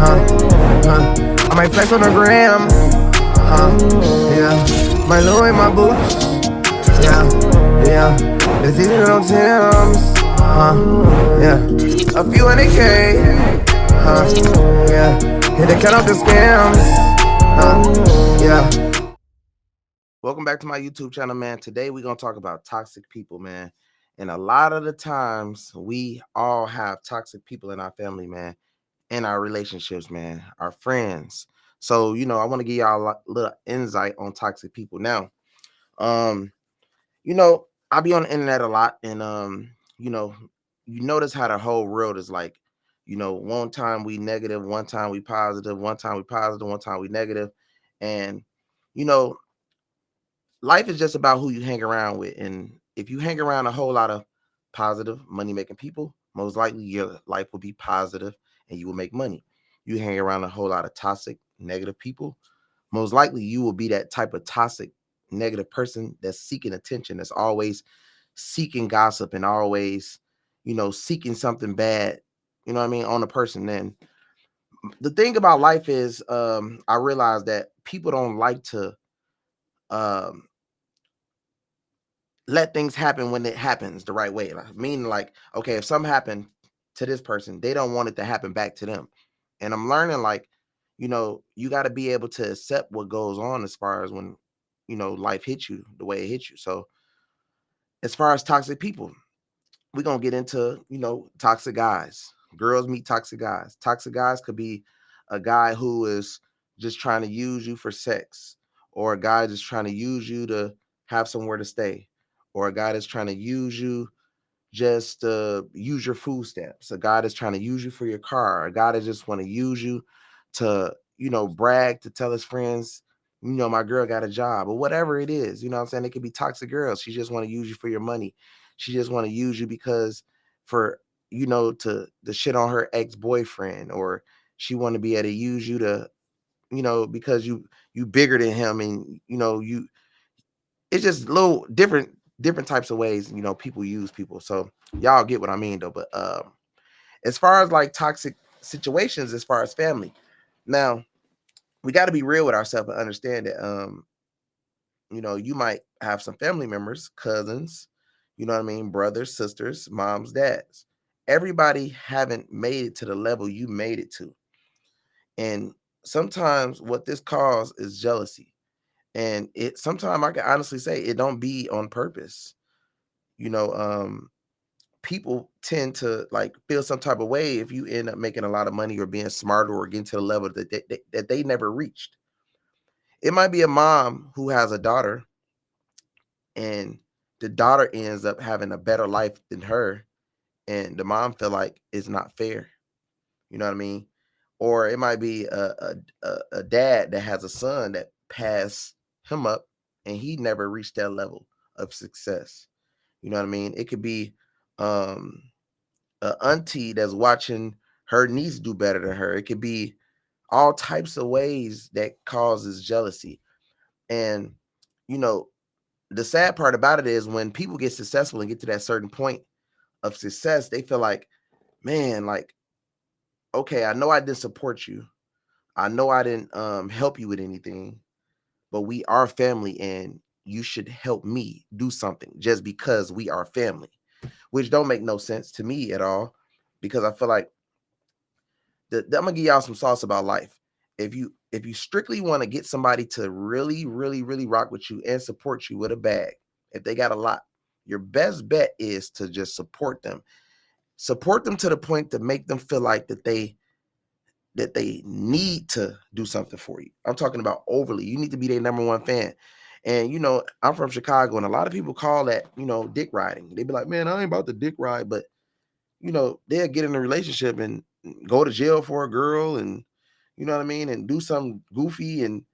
I might flex on the gram. Yeah. My Louis, my boots. Yeah. Yeah. It's easy on Tim's. Yeah. A few $100K. Yeah. Hit the cut off the scams. Yeah. Welcome back to my YouTube channel, man. Today we're gonna talk about toxic people, man. And a lot of the times we all have toxic people in our family, man, in our relationships, man, our friends. So, I want to give y'all a little insight on toxic people. Now, um, I be on the internet a lot, and you notice how the whole world is like, one time we negative, one time we positive, one time we positive, one time we negative. And you know, life is just about who you hang around with. And if you hang around a whole lot of positive money making people, most likely your life will be positive and you will make money. You hang around a whole lot of toxic negative people, most likely you will be that type of toxic negative person that's seeking attention, that's always seeking gossip and always seeking something bad, what I mean, on a person. Then the thing about life is, I realize that people don't like to um let things happen when it happens the right way. Like, meaning, like, okay, if something happened to this person, they don't want it to happen back to them. And I'm learning, like, you got to be able to accept what goes on as far as when, life hits you the way it hits you. So, as far as toxic people, we're going to get into, toxic guys. Girls meet toxic guys. Toxic guys could be a guy who is just trying to use you for sex, or a guy just trying to use you to have somewhere to stay, or a guy that's trying to use you just to use your food stamps, a guy that's trying to use you for your car, a guy that just want to use you to, brag, to tell his friends, my girl got a job, or whatever it is. You know what I'm saying? It could be toxic girls. She just want to use you for your money. She just want to use you because for, to shit on her ex-boyfriend, or she want to be able to use you to, because you bigger than him, and it's just little different types of ways, people use people. So y'all get what I mean, though. But as far as like toxic situations, as far as family, now we got to be real with ourselves and understand that you might have some family members, cousins, what I mean, brothers, sisters, moms, dads. Everybody haven't made it to the level you made it to. And sometimes what this causes is jealousy. And it sometimes, I can honestly say, it don't be on purpose. you know um People tend to like feel some type of way if you end up making a lot of money or being smarter or getting to the level that they never reached. It might be a mom who has a daughter, and the daughter ends up having a better life than her, and the mom feel like it's not fair. You know what I mean? Or it might be a dad that has a son that passed him up, and he never reached that level of success. You know what I mean? It could be um a auntie that's watching her niece do better than her. It could be all types of ways that causes jealousy. And you know, the sad part about it is when people get successful and get to that certain point of success, they feel like, man, like, okay, I know I didn't support you. I know I didn't help you with anything, but we are family and you should help me do something just because we are family, which don't make no sense to me at all, because I feel like I'm gonna give y'all some sauce about life. If you strictly want to get somebody to really, really, really rock with you and support you with a bag, if they got a lot, your best bet is to just support them. Support them to the point to make them feel like that they need to do something for you. I'm talking about overly. You need to be their number one fan. And I'm from Chicago, and a lot of people call that, dick riding. They be like, man, I ain't about to dick ride, but they'll get in a relationship and go to jail for a girl, and you know what I mean, and do something goofy, and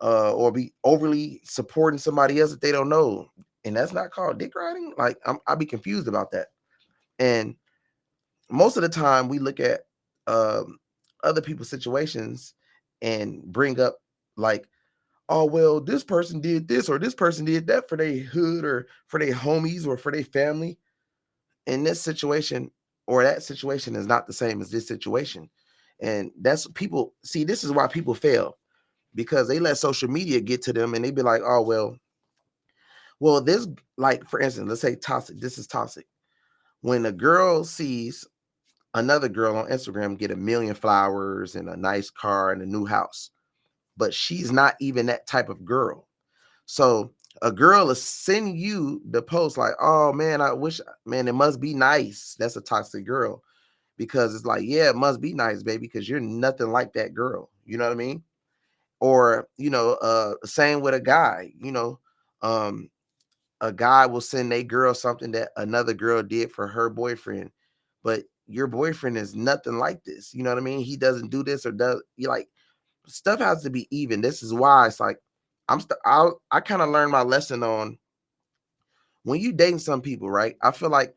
or be overly supporting somebody else that they don't know. And that's not called dick riding. Like, I'll be confused about that. And most of the time we look at um other people's situations and bring up, like, oh well, this person did this or this person did that for their hood or for their homies or for their family. In this situation, or that situation is not the same as this situation. And that's people see, this is why people fail, because they let social media get to them and they be like, oh, well, this, like, for instance, let's say toxic. This is toxic. When a girl sees another girl on Instagram get a million flowers and a nice car and a new house, but she's not even that type of girl. So a girl is sending you the post like, oh man, I wish, man, it must be nice. That's a toxic girl, because it's like, yeah, it must be nice, baby, because you're nothing like that girl. You know what I mean? Or, same with a guy, um, a guy will send a girl something that another girl did for her boyfriend, but your boyfriend is nothing like this. You know what I mean? He doesn't do this or does, you like, stuff has to be even. This is why it's like I kind of learned my lesson on when you dating some people, right? I feel like,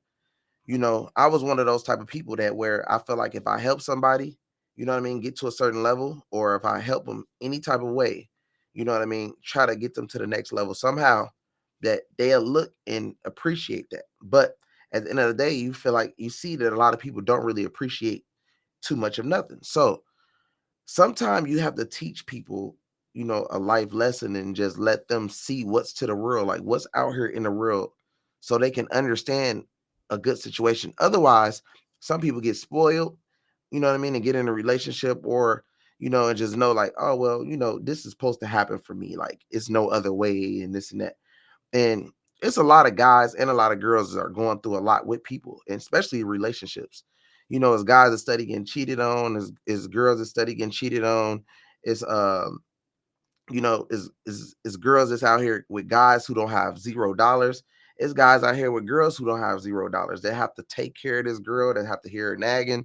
I was one of those type of people that where I feel like if I help somebody, you know what I mean, get to a certain level, or if I help them any type of way, you know what I mean, try to get them to the next level somehow, that they'll look and appreciate that. But at the end of the day, you feel like you see that a lot of people don't really appreciate too much of nothing. So sometimes you have to teach people, a life lesson and just let them see what's to the world, like what's out here in the world, so they can understand a good situation. Otherwise, some people get spoiled, you know what I mean, and get in a relationship, or, and just know like, oh, well, this is supposed to happen for me. Like it's no other way and this and that. And it's a lot of guys and a lot of girls that are going through a lot with people, and especially relationships. As guys that study getting cheated on, as girls that study getting cheated on, is is girls that's out here with guys who don't have $0. It's guys out here with girls who don't have $0. They have to take care of this girl, they have to hear her nagging,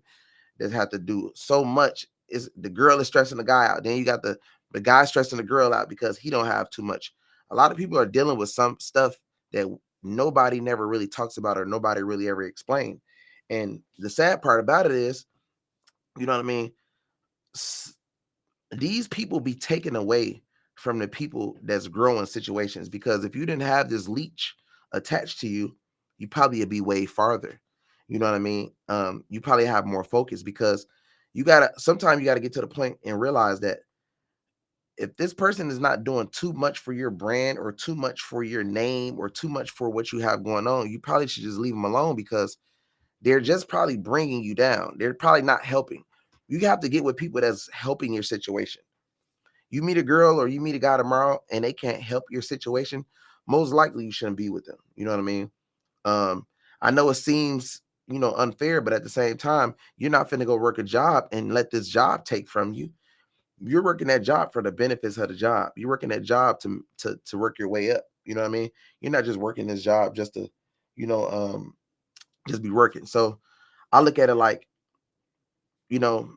that have to do so much. Is the girl is stressing the guy out. Then you got the guy stressing the girl out because he don't have too much. A lot of people are dealing with some stuff that nobody never really talks about or nobody really ever explained. And the sad part about it is, you know what I mean? These people be taken away from the people that's growing situations, because if you didn't have this leech attached to you, you probably would be way farther. You know what I mean? You probably have more focus, because sometimes you gotta get to the point and realize that if this person is not doing too much for your brand or too much for your name or too much for what you have going on, you probably should just leave them alone, because they're just probably bringing you down. They're probably not helping. You have to get with people that's helping your situation. You meet a girl or you meet a guy tomorrow and they can't help your situation, most likely you shouldn't be with them. You know what I mean? Um, I know it seems, unfair, but at the same time, you're not finna go work a job and let this job take from you. You're working that job for the benefits of the job. You're working that job to work your way up. You know what I mean? You're not just working this job just to, you know, um, just be working. So I look at it like,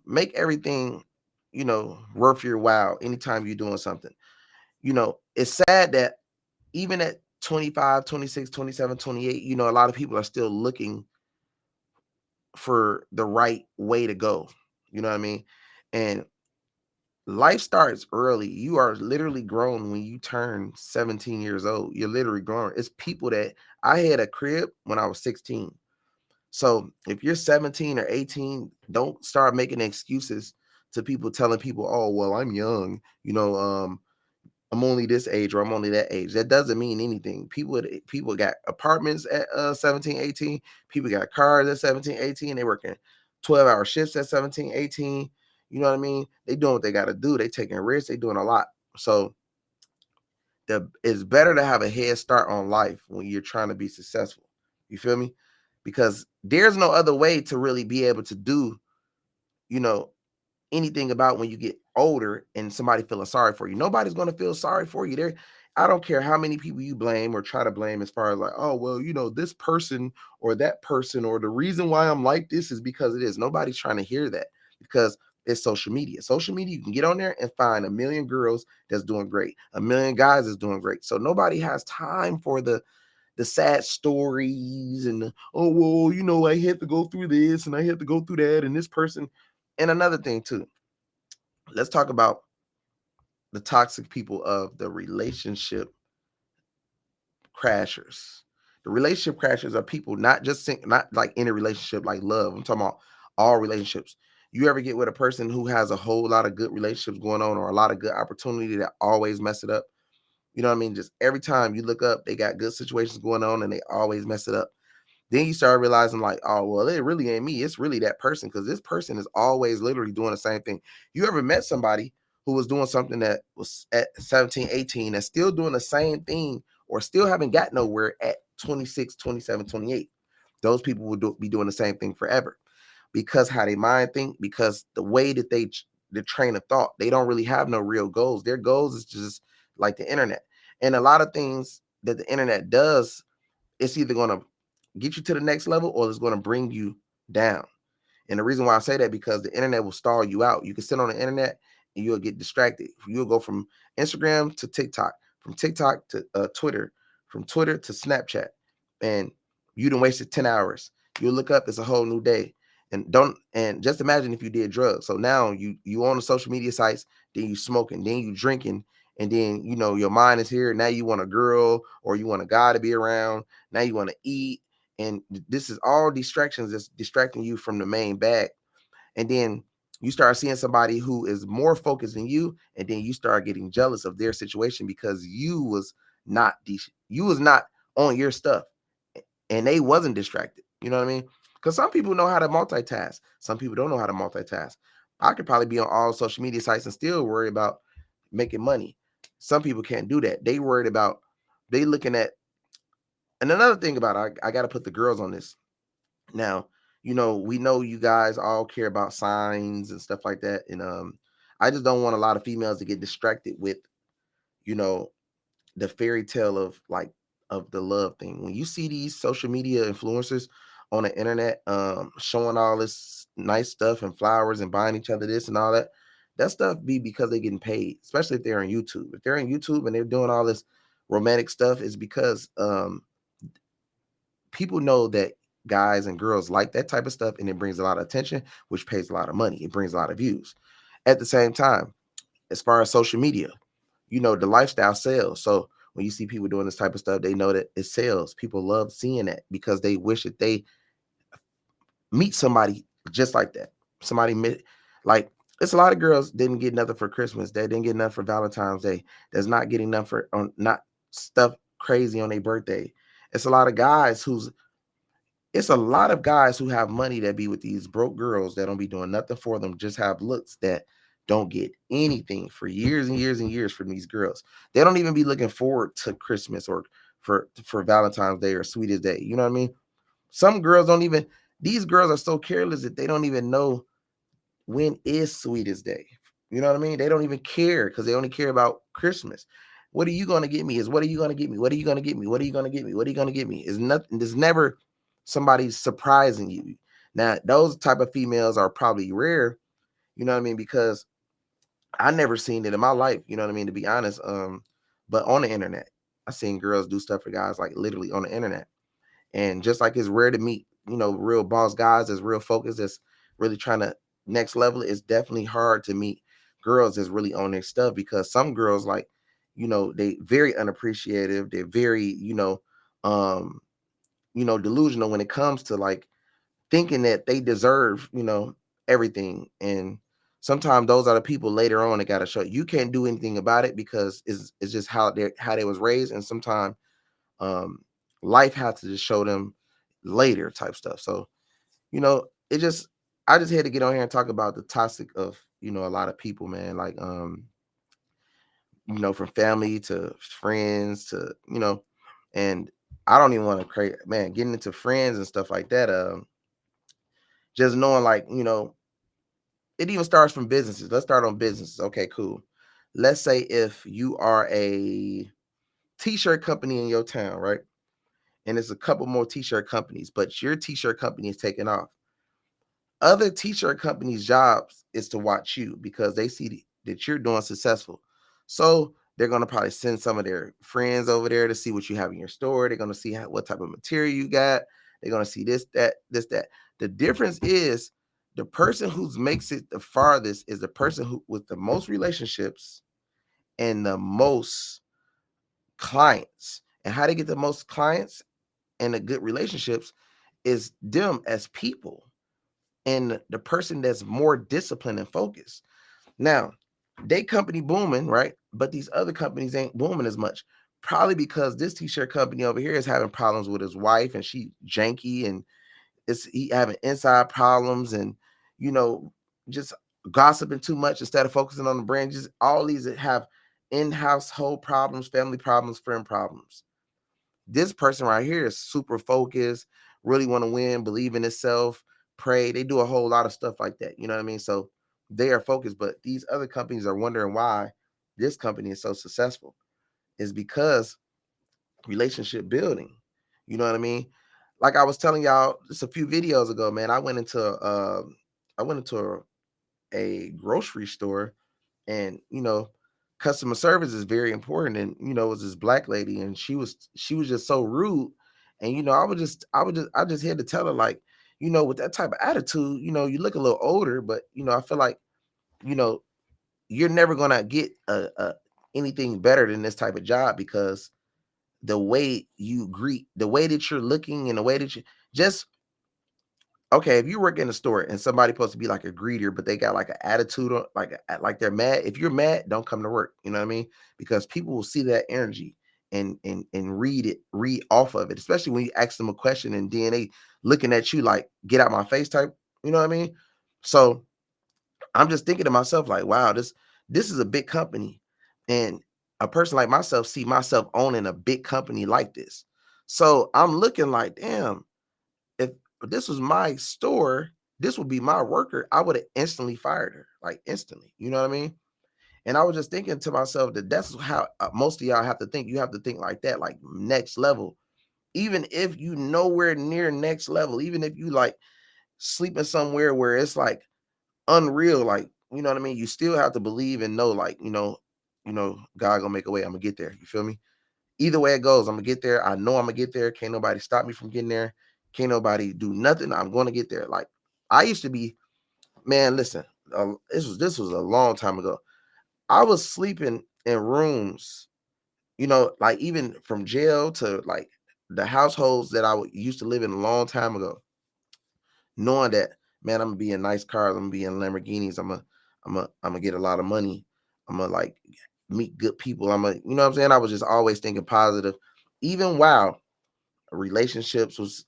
make everything, worth your while anytime you're doing something. It's sad that even at 25, 26, 27, 28, a lot of people are still looking for the right way to go. You know what I mean? And life starts early. You are literally grown when you turn 17 years old. You're literally grown. It's people that I had a crib when I was 16. So if you're 17 or 18, don't start making excuses to people telling people, oh, well, I'm young. I'm only this age or I'm only that age. That doesn't mean anything. People got apartments at 17, 18. People got cars at 17, 18. They working 12-hour shifts at 17, 18. You know what I mean? They doing what they got to do. They taking risks. They doing a lot. So it's better to have a head start on life when you're trying to be successful. You feel me? Because there's no other way to really be able to do, you know, anything about when you get older and somebody feeling sorry for you. Nobody's going to feel sorry for you. I don't care how many people you blame or try to blame, as far as like, oh, well, this person or that person, or the reason why I'm like this is because it is. Nobody's trying to hear that, because it's social media. Social media, you can get on there and find a million girls that's doing great, a million guys that's doing great. So nobody has time for the sad stories and oh, well, I had to go through this and I had to go through that and this person. And another thing too, let's talk about the toxic people of the relationship crashers. The relationship crashers are people not just not like in a relationship like love. I'm talking about all relationships. You ever get with a person who has a whole lot of good relationships going on or a lot of good opportunity that always mess it up? You know what I mean? Just every time you look up, they got good situations going on and they always mess it up. Then you start realizing, like, oh, well, it really ain't me. It's really that person, because this person is always literally doing the same thing. You ever met somebody who was doing something that was at 17, 18, that's still doing the same thing or still haven't got nowhere at 26, 27, 28? Those people will be doing the same thing forever, because how they mind think, because the way that the train of thought, they don't really have no real goals. Their goals is just like the internet. And a lot of things that the internet does, it's either going to get you to the next level or it's going to bring you down. And the reason why I say that, because the internet will stall you out. You can sit on the internet and you'll get distracted. You'll go from Instagram to TikTok, from TikTok to Twitter, from Twitter to Snapchat, and you done wasted 10 hours. You'll look up, it's a whole new day. And just imagine if you did drugs. So now you on the social media sites, then you smoking, then you drinking, and then your mind is here. Now you want a girl or you want a guy to be around. Now you want to eat, and this is all distractions that's distracting you from the main bag. And then you start seeing somebody who is more focused than you, and then you start getting jealous of their situation because you was not on your stuff, and they wasn't distracted. You know what I mean? Because some people know how to multitask, some people don't know how to multitask. I could probably be on all social media sites and still worry about making money. Some people can't do that. They worried about, they looking at. And another thing about it, I got to put the girls on this. Now, we know you guys all care about signs and stuff like that. And I just don't want a lot of females to get distracted with, you know, the fairy tale of, like, of the love thing. When you see these social media influencers on the internet showing all this nice stuff and flowers and buying each other this and all that, that stuff be because they're getting paid, especially if they're on YouTube. If they're on YouTube and they're doing all this romantic stuff, it's because people know that guys and girls like that type of stuff, and it brings a lot of attention, which pays a lot of money. It brings a lot of views. At the same time, as far as social media, the lifestyle sells. So when you see people doing this type of stuff, they know that it sells. People love seeing that because they wish that they meet somebody just like that. Somebody like, it's a lot of girls didn't get nothing for Christmas. They didn't get nothing for Valentine's Day. There's not getting nothing for not stuff crazy on their birthday. It's a lot of guys who's It's a lot of guys who have money that be with these broke girls that don't be doing nothing for them, just have looks that don't get anything for years and years and years from these girls. They don't even be looking forward to Christmas or for Valentine's Day or Sweetest Day. You know what I mean? Some girls don't even, these girls are so careless that they don't even know when is Sweetest Day. You know what I mean? They don't even care because they only care about Christmas. What are you going to get me? Is what are you going to get me? What are you going to get me? What are you going to get me? What are you going to get me? Is nothing. There's never somebody surprising you. Now, those type of females are probably rare. You know what I mean? Because I never seen it in my life. You know what I mean? To be honest, but on the internet, I seen girls do stuff for guys, like literally on the internet. And just like it's rare to meet, real boss guys that's real focused, that's really trying to next level, it's definitely hard to meet girls that's really on their stuff, because some girls, like, they very unappreciative. They're very, um, delusional when it comes to, like, thinking that they deserve, everything. And sometimes those are the people later on that got to show you can't do anything about it, because it's just how they was raised. And sometimes um life has to just show them later type stuff. So it just, I just had to get on here and talk about the toxic of, a lot of people, man. Like, from family to friends to, and I don't even want to create, man, getting into friends and stuff like that. Just knowing, like, it even starts from businesses. Let's start on businesses. Okay, cool. Let's say if you are a t-shirt company in your town, right? And there's a couple more t-shirt companies, but your t-shirt company is taking off. Other t-shirt companies' jobs is to watch you because they see that you're doing successful. So they're going to probably send some of their friends over there to see what you have in your store. They're going to see what type of material you got. They're going to see this, that, this, that. The difference is the person who makes it the farthest is the person who with the most relationships and the most clients. And how they get the most clients and the good relationships is them as people. and the person that's more disciplined and focused. Now, they company booming, right? But these other companies ain't booming as much. Probably because this t-shirt company over here is having problems with his wife, and she janky, and he having inside problems, and you know, just gossiping too much instead of focusing on the brand. Just all these that have in-house whole problems, family problems, friend problems. This person right here is super focused, really want to win, believe in itself, pray. They do a whole lot of stuff like that. You know what I mean? So they are focused, but these other companies are wondering why this company is so successful. Is because relationship building. You know what I mean? Like I was telling y'all just a few videos ago, man. I went into a grocery store, and customer service is very important. And it was this black lady, and she was just so rude. And I just had to tell her, like, with that type of attitude, you look a little older, but I feel like, you know you're never gonna get anything better than this type of job, because the way you greet, the way that you're looking, and the way that you just okay, if you work in a store and somebody supposed to be like a greeter, but they got like an attitude, like they're mad. If you're mad, don't come to work. You know what I mean? Because people will see that energy and read off of it, especially when you ask them a question and then they looking at you like, get out my face type. You know what I mean? So I'm just thinking to myself, like, wow, this is a big company. And a person like myself see myself owning a big company like this. So I'm looking like, damn, if this was my store, this would be my worker, I would have instantly fired her, like instantly. You know what I mean? And I was just thinking to myself that that's how most of y'all have to think. You have to think like that, like next level. Even if you nowhere near next level, even if you like sleeping somewhere where it's like unreal, like, you know what I mean? You still have to believe and know, like, God gonna make a way. I'm gonna get there. You feel me? Either way it goes, I'm gonna get there. I know I'm gonna get there. Can't nobody stop me from getting there. Can't nobody do nothing. I'm gonna get there. Like, I used to be, man. Listen, this was a long time ago. I was sleeping in rooms, like even from jail to like the households that used to live in a long time ago, knowing that, man, I'm gonna be in nice cars, I'm gonna be in Lamborghinis, I'm gonna get a lot of money, I'm gonna like meet good people, you know what I'm saying? I was just always thinking positive, even while relationships was,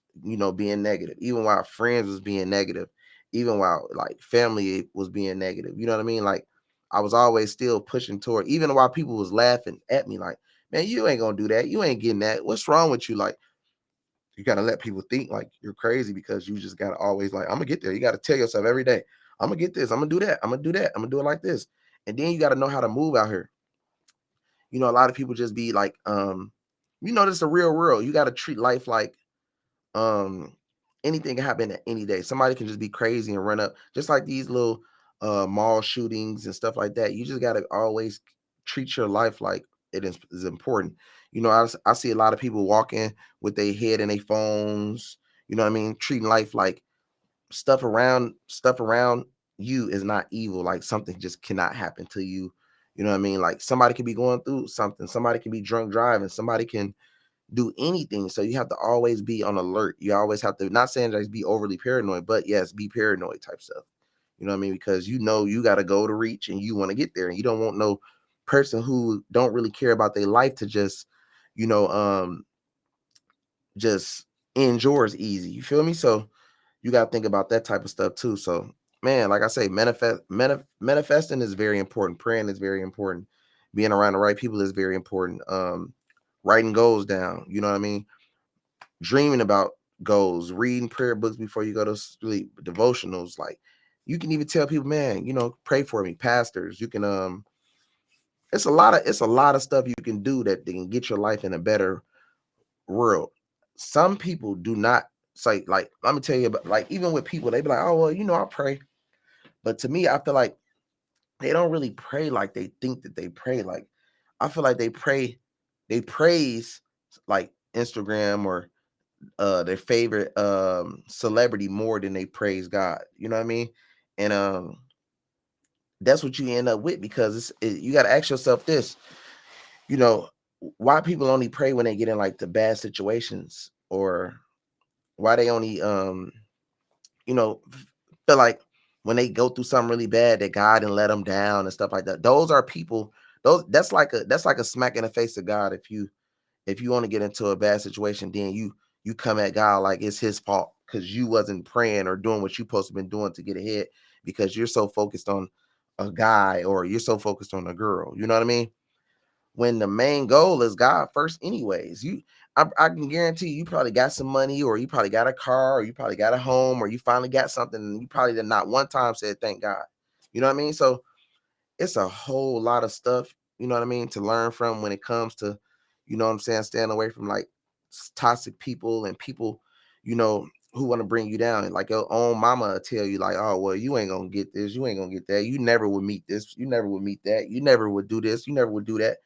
being negative, even while friends was being negative, even while like family was being negative. You know what I mean? Like, I was always still pushing toward, even while people was laughing at me, like, man, you ain't gonna do that, you ain't getting that, what's wrong with you? Like, you got to let people think like you're crazy, because you just got to always like, I'm gonna get there. You got to tell yourself every day, I'm gonna get this, I'm gonna do that, I'm gonna do that, I'm gonna do it like this. And then you got to know how to move out here. A lot of people just be like, this is the real world. You got to treat life like, um anything can happen at any day. Somebody can just be crazy and run up, just like these little mall shootings and stuff like that. You just got to always treat your life like is important. I see a lot of people walking with their head in their phones, you know what I mean, treating life like stuff around you is not evil, like something just cannot happen to you. You know what I mean? Like, somebody can be going through something, somebody can be drunk driving, somebody can do anything. So you have to always be on alert. You always have to, not saying just be overly paranoid, but yes, be paranoid type stuff. You know what I mean? Because you got to go to reach and you want to get there. And you don't want no person who don't really care about their life to just, you know, um, just end yours easy. You feel me? So you got to think about that type of stuff too. So, man, like I say, manifesting is very important. Praying is very important. Being around the right people is very important. Writing goals down. You know what I mean? Dreaming about goals, reading prayer books before you go to sleep, devotionals. Like, you can even tell people, man, pray for me, pastors. You can it's a lot of stuff you can do that they can get your life in a better world. Some people do not say, like, let me tell you about, like, even with people, they be like, oh well, I pray. But to me, I feel like they don't really pray like they think that they pray. Like, I feel like they praise like Instagram or their favorite celebrity more than they praise God. You know what I mean? And that's what you end up with, because you got to ask yourself this, you know, why people only pray when they get in like the bad situations, or why they only you know feel like when they go through something really bad, that God didn't let them down and stuff like that. Those are people. Those that's like a smack in the face of God. If you want to get into a bad situation, then you come at God like it's his fault because you wasn't praying or doing what you supposed to been doing to get ahead because you're so focused on a guy or you're so focused on a girl. You know what I mean? When the main goal is God first, anyways. I can guarantee you probably got some money, or you probably got a car, or you probably got a home, or you finally got something, and you probably did not one time said thank God. You know what I mean? So it's a whole lot of stuff, you know what I mean, to learn from when it comes to, you know what I'm saying, staying away from like toxic people and people, you know, who want to bring you down. And like your own mama will tell you, like, oh, well, you ain't gonna get this, you ain't gonna get that, you never would meet this, you never would meet that, you never would do this, you never would do that.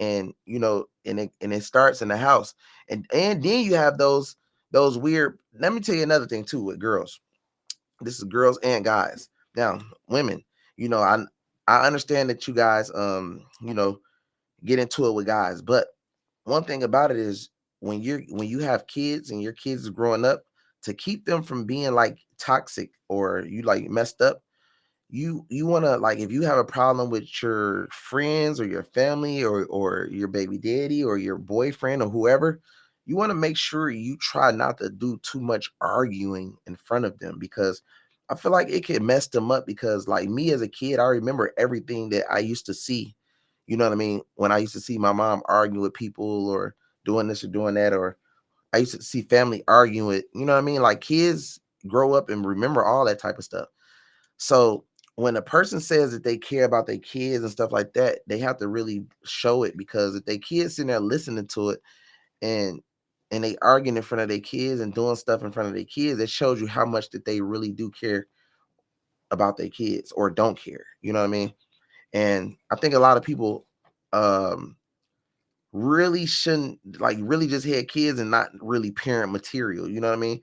And you know, and it starts in the house. And then you have those weird, let me tell you another thing too with girls. This is girls and guys. Now, women, you know, I understand that you guys you know, get into it with guys, but one thing about it is when you have kids and your kids are growing up, to keep them from being like toxic or you like messed up, you want to, like, if you have a problem with your friends or your family or your baby daddy or your boyfriend or whoever, you want to make sure you try not to do too much arguing in front of them, because I feel like it can mess them up. Because like me as a kid, I remember everything that I used to see, you know what I mean, when I used to see my mom arguing with people or doing this or doing that, or I used to see family arguing with, you know what I mean, like kids grow up and remember all that type of stuff. So when a person says that they care about their kids and stuff like that, they have to really show it, because if they kids sitting there listening to it and they arguing in front of their kids and doing stuff in front of their kids, it shows you how much that they really do care about their kids or don't care. You know what I mean? And I think a lot of people um really shouldn't, like, really just had kids and not really parent material, you know what I mean?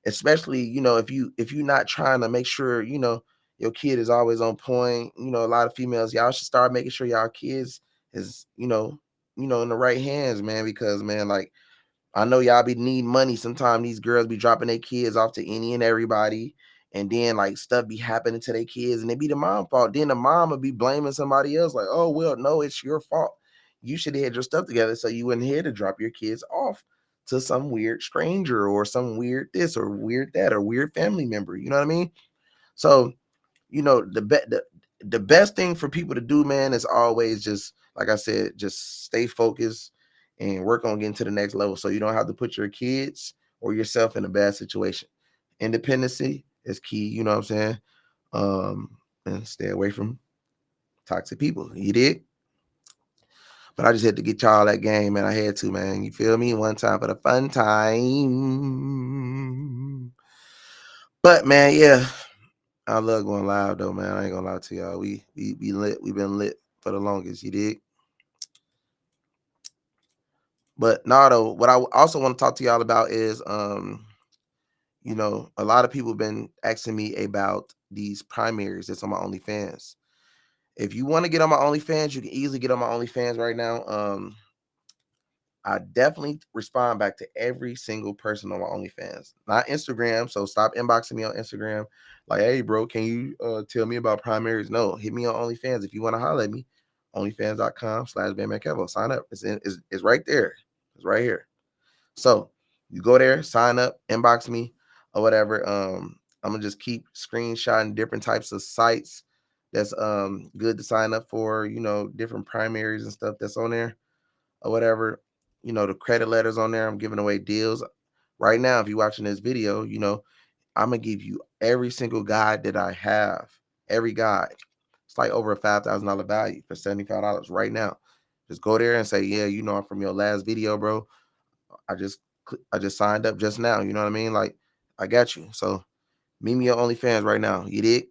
Especially, you know, if you're not trying to make sure, you know, your kid is always on point. You know, a lot of females, y'all should start making sure y'all kids is, you know, in the right hands, man, because man, like, I know y'all be needing money. Sometimes these girls be dropping their kids off to any and everybody, and then like stuff be happening to their kids, and it be the mom fault. Then the mom would be blaming somebody else, like, "Oh well, no, it's your fault. You should have had your stuff together, so you wouldn't have to drop your kids off to some weird stranger or some weird this or weird that or weird family member." You know what I mean? So you know, the best thing for people to do, man, is always just like I said, just stay focused and work on getting to the next level, so you don't have to put your kids or yourself in a bad situation. Independency is key, you know what I'm saying? And stay away from toxic people. You did? But I just had to get y'all that game, man. I had to, man. You feel me? One time for the fun time. But man, yeah, I love going live though, man. I ain't gonna lie to y'all. We lit. We been lit for the longest. You dig? But nah, though. What I also want to talk to y'all about is, you know, a lot of people been asking me about these primaries that's on my OnlyFans. If you want to get on my OnlyFans, you can easily get on my OnlyFans right now. I definitely respond back to every single person on my OnlyFans, not Instagram. So stop inboxing me on Instagram. Like, hey, bro, can you tell me about primaries? No, hit me on OnlyFans if you want to holler at me. OnlyFans.com/BANDMANKEVO. Sign up. It's right there. It's right here. So you go there, sign up, inbox me or whatever. I'm gonna just keep screenshotting different types of sites that's good to sign up for, you know, different primaries and stuff that's on there or whatever. You know, the credit letters on there. I'm giving away deals right now. If you're watching this video, you know, I'm gonna give you every single guide that I have. Every guide. It's like over a $5,000 value for $75 right now. Just go there and say, yeah, you know, I'm from your last video, bro. I just signed up just now. You know what I mean? Like, I got you. So meet me on OnlyFans right now. You did?